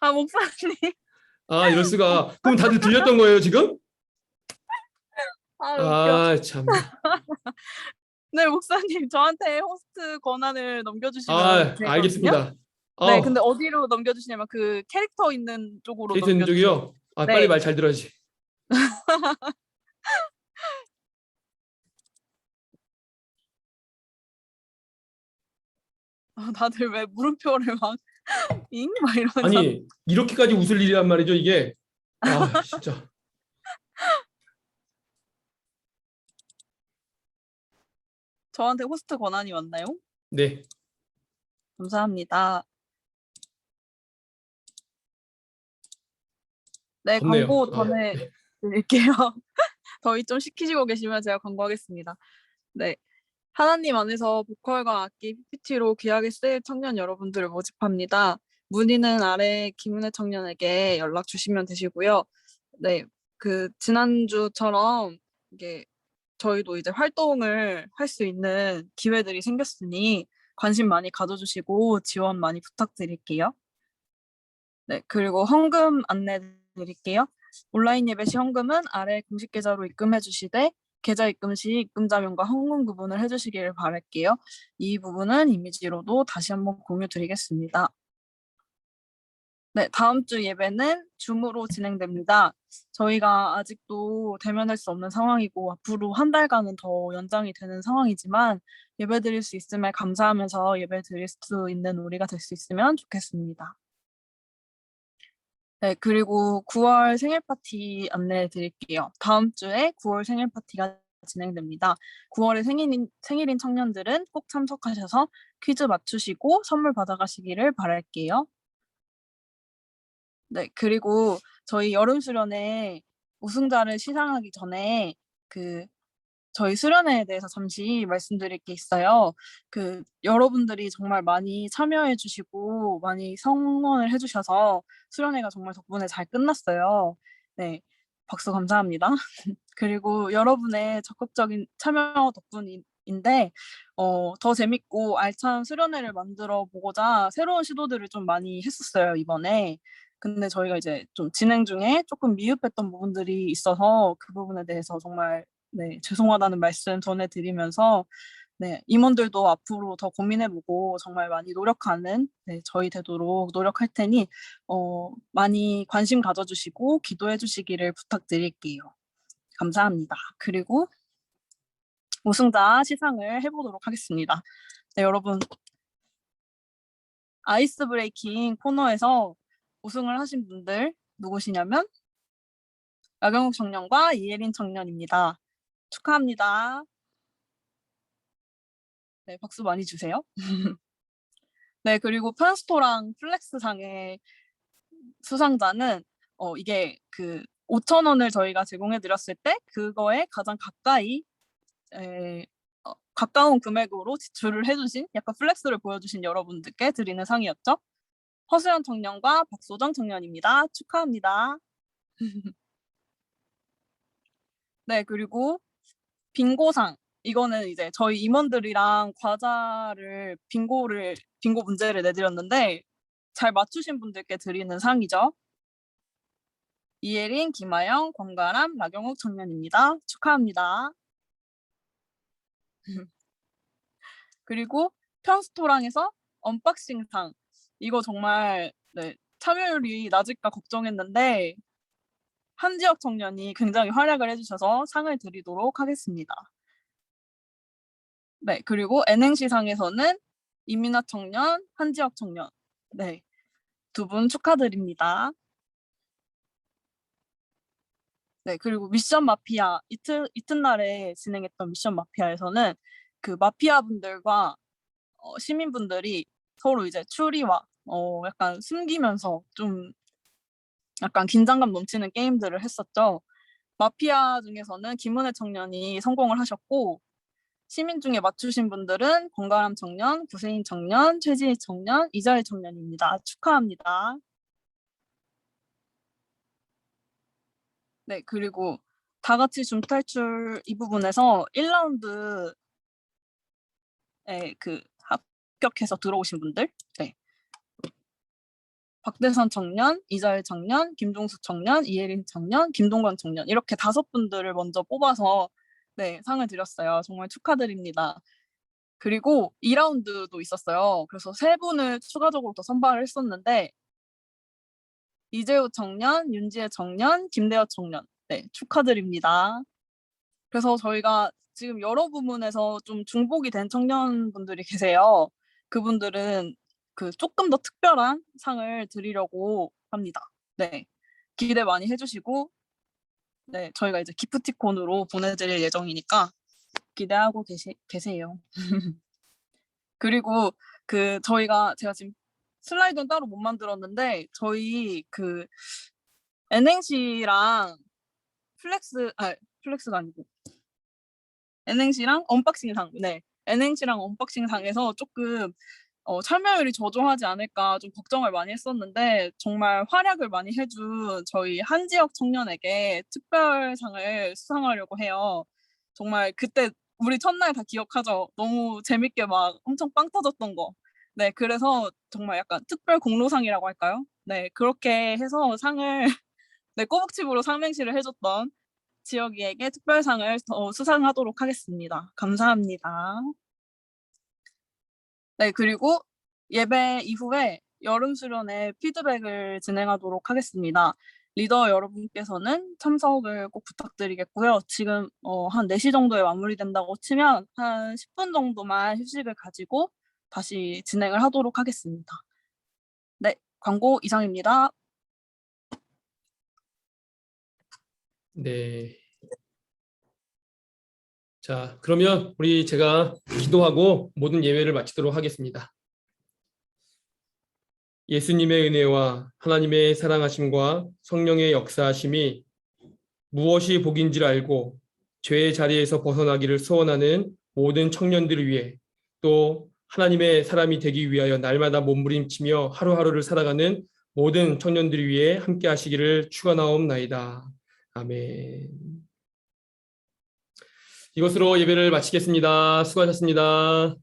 아, 목사님. 아, 이럴 수가. 그럼 다들 들렸던 거예요, 지금? 아, 웃겨. 아, 참. 네, 목사님, 저한테 호스트 권한을 넘겨주시면 아, 되거든요. 알겠습니다. 네, 근데 어디로 넘겨주시냐면 그 캐릭터 있는 쪽으로 데이트 있는 넘겨주세요. 쪽이요? 아, 네. 빨리 말 잘 들어야지. 아, 다들 왜 물음표를 막 잉? 막 이러면서 아니, 이렇게까지 웃을 일이란 말이죠, 이게. 아, 진짜. 저한테 호스트 권한이 왔나요? 네. 감사합니다. 네, 덥네요. 광고 아, 전해드릴게요. 더위 좀 식히시고 계시면 제가 광고하겠습니다. 네, 하나님 안에서 보컬과 악기, PPT로 귀하게 쓰일 청년 여러분들을 모집합니다. 문의는 아래 김은혜 청년에게 연락 주시면 되시고요. 네, 그 지난주처럼 이게 저희도 이제 활동을 할 수 있는 기회들이 생겼으니 관심 많이 가져주시고 지원 많이 부탁드릴게요. 네, 그리고 헌금 안내 드릴게요. 온라인 예배 시 헌금은 아래 공식 계좌로 입금해 주시되 계좌 입금 시 입금자명과 헌금 구분을 해주시기를 바랄게요. 이 부분은 이미지로도 다시 한번 공유 드리겠습니다. 네, 다음 주 예배는 줌으로 진행됩니다. 저희가 아직도 대면할 수 없는 상황이고 앞으로 한 달간은 더 연장이 되는 상황이지만 예배 드릴 수 있음에 감사하면서 예배 드릴 수 있는 우리가 될 수 있으면 좋겠습니다. 네, 그리고 9월 생일 파티 안내해 드릴게요. 다음 주에 9월 생일 파티가 진행됩니다. 9월에 생일인 청년들은 꼭 참석하셔서 퀴즈 맞추시고 선물 받아가시기를 바랄게요. 네, 그리고 저희 여름 수련회 우승자를 시상하기 전에 저희 수련회에 대해서 잠시 말씀드릴 게 있어요. 여러분들이 정말 많이 참여해 주시고 많이 성원을 해 주셔서 수련회가 정말 덕분에 잘 끝났어요. 네, 박수 감사합니다. 그리고 여러분의 적극적인 참여 인데 더 재밌고 알찬 수련회를 만들어 보고자 새로운 시도들을 좀 많이 했었어요, 이번에. 근데 저희가 이제 좀 진행 중에 조금 미흡했던 부분들이 있어서 그 부분에 대해서 정말 네, 죄송하다는 말씀 전해드리면서 네, 임원들도 앞으로 더 고민해보고 정말 많이 노력하는 네, 저희 되도록 노력할 테니 많이 관심 가져주시고 기도해 주시기를 부탁드릴게요. 감사합니다. 그리고 우승자 시상을 해보도록 하겠습니다. 네, 여러분 아이스 브레이킹 코너에서 우승을 하신 분들 누구시냐면 나경욱 청년과 이예린 청년입니다. 축하합니다. 네, 박수 많이 주세요. 네, 그리고 편스토랑 플렉스상의 수상자는 이게 그 5,000원을 저희가 제공해 드렸을 때 그거에 가장 가까이 가까운 금액으로 지출을 해주신 약간 플렉스를 보여주신 여러분들께 드리는 상이었죠. 허수연 청년과 박소정 청년입니다. 축하합니다. 네, 그리고 빙고상. 이거는 이제 저희 임원들이랑 과자를 빙고 문제를 내드렸는데 잘 맞추신 분들께 드리는 상이죠. 이예린, 김아영, 권가람, 나경욱 청년입니다. 축하합니다. 그리고 편스토랑에서 언박싱상. 이거 정말 네, 참여율이 낮을까 걱정했는데 한지혁 청년이 굉장히 활약을 해주셔서 상을 드리도록 하겠습니다. 네, 그리고 N행시상에서는 이민아 청년, 한지혁 청년. 네, 두 분 축하드립니다. 네, 그리고 미션 마피아 이튿날에 진행했던 미션 마피아에서는 그 마피아 분들과 시민분들이 서로 이제 추리와 약간 숨기면서 좀 약간 긴장감 넘치는 게임들을 했었죠. 마피아 중에서는 김은혜 청년이 성공을 하셨고 시민 중에 맞추신 분들은 권가람 청년, 구세인 청년, 최지희 청년, 이자일 청년입니다. 축하합니다. 네, 그리고 다 같이 줌 탈출 이 부분에서 1라운드에 그 합격해서 들어오신 분들, 네. 박대선 청년, 이자일 청년, 김종수 청년, 이예린 청년, 김동관 청년 이렇게 5분들을 먼저 뽑아서 네, 상을 드렸어요. 정말 축하드립니다. 그리고 2라운드도 있었어요. 그래서 3분을 추가적으로 더 선발을 했었는데 이재우 청년, 윤지혜 청년, 김대여 청년 네, 축하드립니다. 그래서 저희가 지금 여러 부문에서 좀 중복이 된 청년분들이 계세요. 그분들은 그 조금 더 특별한 상을 드리려고 합니다. 네, 기대 많이 해주시고 네, 저희가 이제 기프티콘으로 보내드릴 예정이니까 기대하고 계세요. 그리고 그 제가 지금 슬라이드는 따로 못 만들었는데 저희 그 N행시랑 플렉스가 아니고 N행시랑 언박싱상, 네, N행시랑 언박싱상에서 조금 참여율이 저조하지 않을까 좀 걱정을 많이 했었는데 정말 활약을 많이 해준 저희 한지혁 청년에게 특별상을 수상하려고 해요. 정말 그때 우리 첫날 다 기억하죠. 너무 재밌게 막 엄청 빵 터졌던 거. 네, 그래서 정말 약간 특별 공로상이라고 할까요? 네, 그렇게 해서 상을 네, 꼬북칩으로 상맹시를 해줬던 지혁이에게 특별상을 수상하도록 하겠습니다. 감사합니다. 네, 그리고 예배 이후에 여름 수련회 피드백을 진행하도록 하겠습니다. 리더 여러분께서는 참석을 꼭 부탁드리겠고요. 지금 한 4시 정도에 마무리된다고 치면 한 10분 정도만 휴식을 가지고 다시 진행을 하도록 하겠습니다. 네, 광고 이상입니다. 네. 자, 그러면 제가 기도하고 모든 예배를 마치도록 하겠습니다. 예수님의 은혜와 하나님의 사랑하심과 성령의 역사하심이 무엇이 복인지를 알고 죄의 자리에서 벗어나기를 소원하는 모든 청년들을 위해 또 하나님의 사람이 되기 위하여 날마다 몸부림치며 하루하루를 살아가는 모든 청년들을 위해 함께 하시기를 축원하옵나이다. 아멘. 이것으로 예배를 마치겠습니다. 수고하셨습니다.